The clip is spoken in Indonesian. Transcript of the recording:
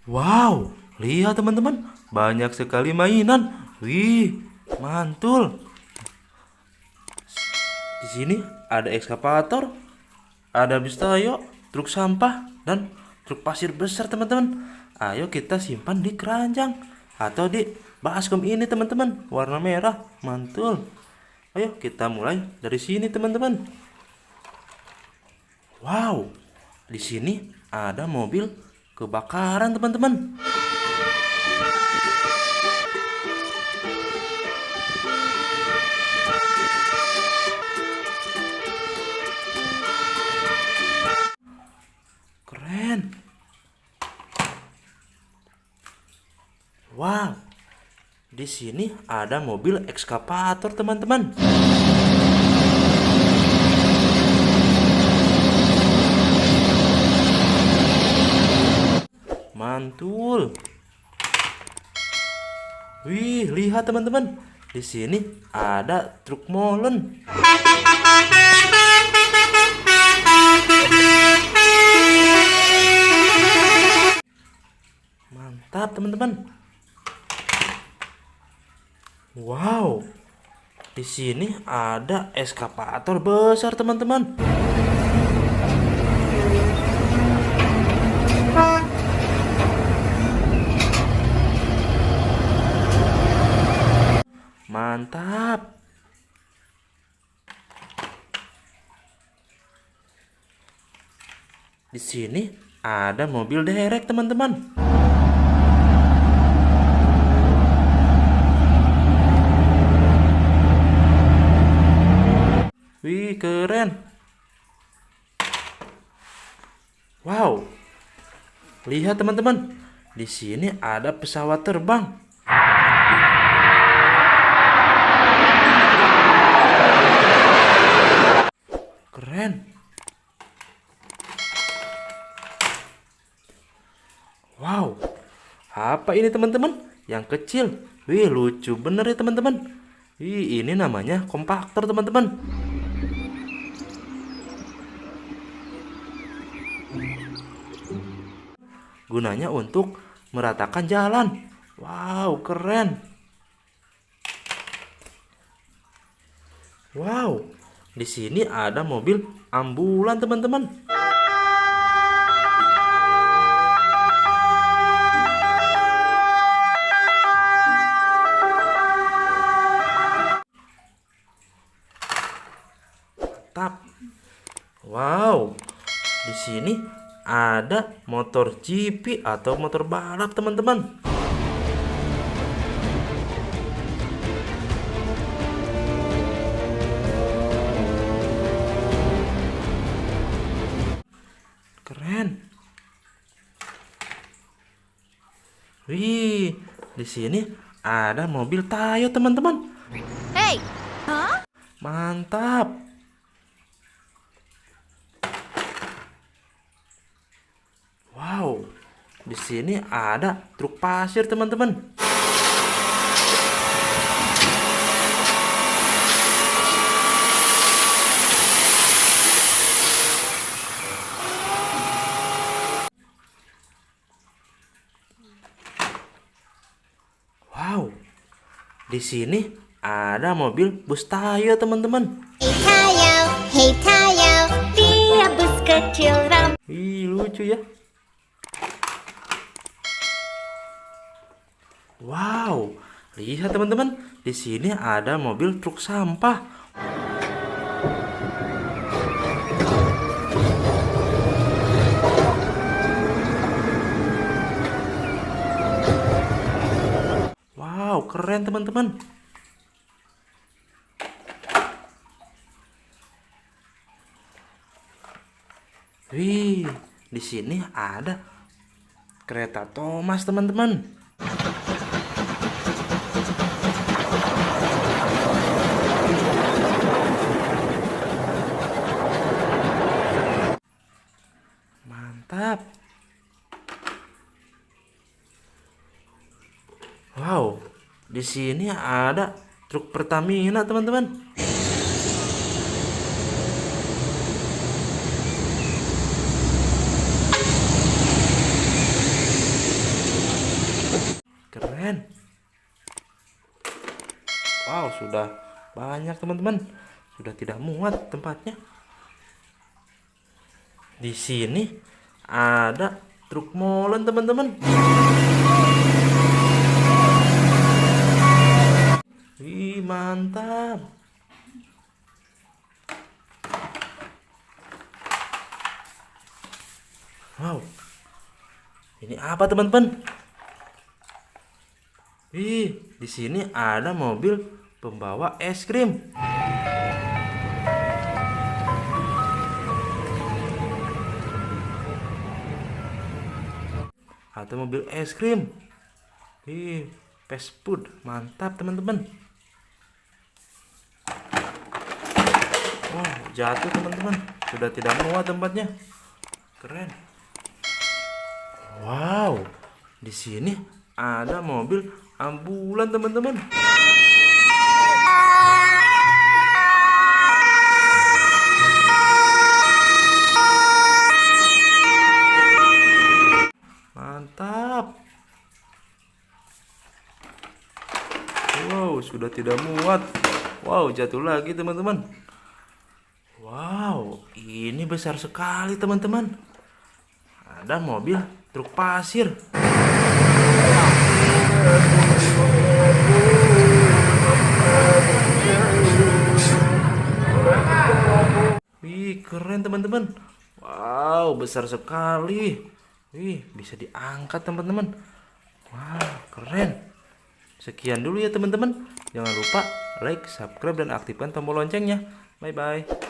Wow, lihat teman-teman, banyak sekali mainan. Wih, mantul. Di sini ada ekskavator, ada bis tayo, truk sampah, dan truk pasir besar teman-teman. Ayo kita simpan di keranjang atau di baskom ini teman-teman, warna merah, mantul. Ayo kita mulai dari sini teman-teman. Wow, di sini ada mobil kebakaran teman-teman. Keren. Wow, di sini ada mobil ekskavator teman-teman. Mantul. Wih, lihat teman-teman. Di sini ada truk molen. Mantap teman-teman. Wow. Di sini ada eskavator besar teman-teman. Mantap. Di sini ada mobil derek teman-teman. Wih, keren. Wow. Lihat teman-teman. Di sini ada pesawat terbang. Keren. Wow. Apa ini teman-teman? Yang kecil. Wih, lucu bener ya teman-teman. Wih, ini namanya kompaktor teman-teman. Gunanya untuk meratakan jalan. Wow, keren. Wow, di sini ada mobil ambulan teman-teman. Tap. Wow, di sini ada motor GP atau motor balap teman-teman. Keren. Wih, di sini ada mobil Tayo teman-teman. Hey! Huh? Mantap. Wow, di sini ada truk pasir teman-teman. Wow, di sini ada mobil bus Tayo teman-teman. Hey Tayo, dia bus kecil ram. Ih, lucu ya. Wow, lihat teman-teman, di sini ada mobil truk sampah. Wow, keren teman-teman. Wih, di sini ada kereta Thomas teman-teman. Mantap. Wow, di sini ada truk Pertamina teman-teman. keren. Wow, sudah banyak teman-teman. Sudah tidak muat tempatnya. Di sini ada truk molen teman-teman. Wih, mantap. Wow. Ini apa teman-teman? Wih, di sini ada mobil pembawa es krim. Atau mobil es krim. Wih, fast food, mantap teman-teman. Oh, jatuh teman-teman. Sudah tidak muat tempatnya. Keren. Wow, di sini ada mobil ambulan teman-teman. Mantap. Wow, sudah tidak muat. Wow, jatuh lagi teman-teman. Wow, ini besar sekali teman-teman. Ada mobil truk pasir. Wih, keren teman-teman. Wow, besar sekali. Wih, bisa diangkat teman-teman. Wow, keren. Sekian dulu ya teman-teman. Jangan lupa like, subscribe, dan aktifkan tombol loncengnya. Bye-bye.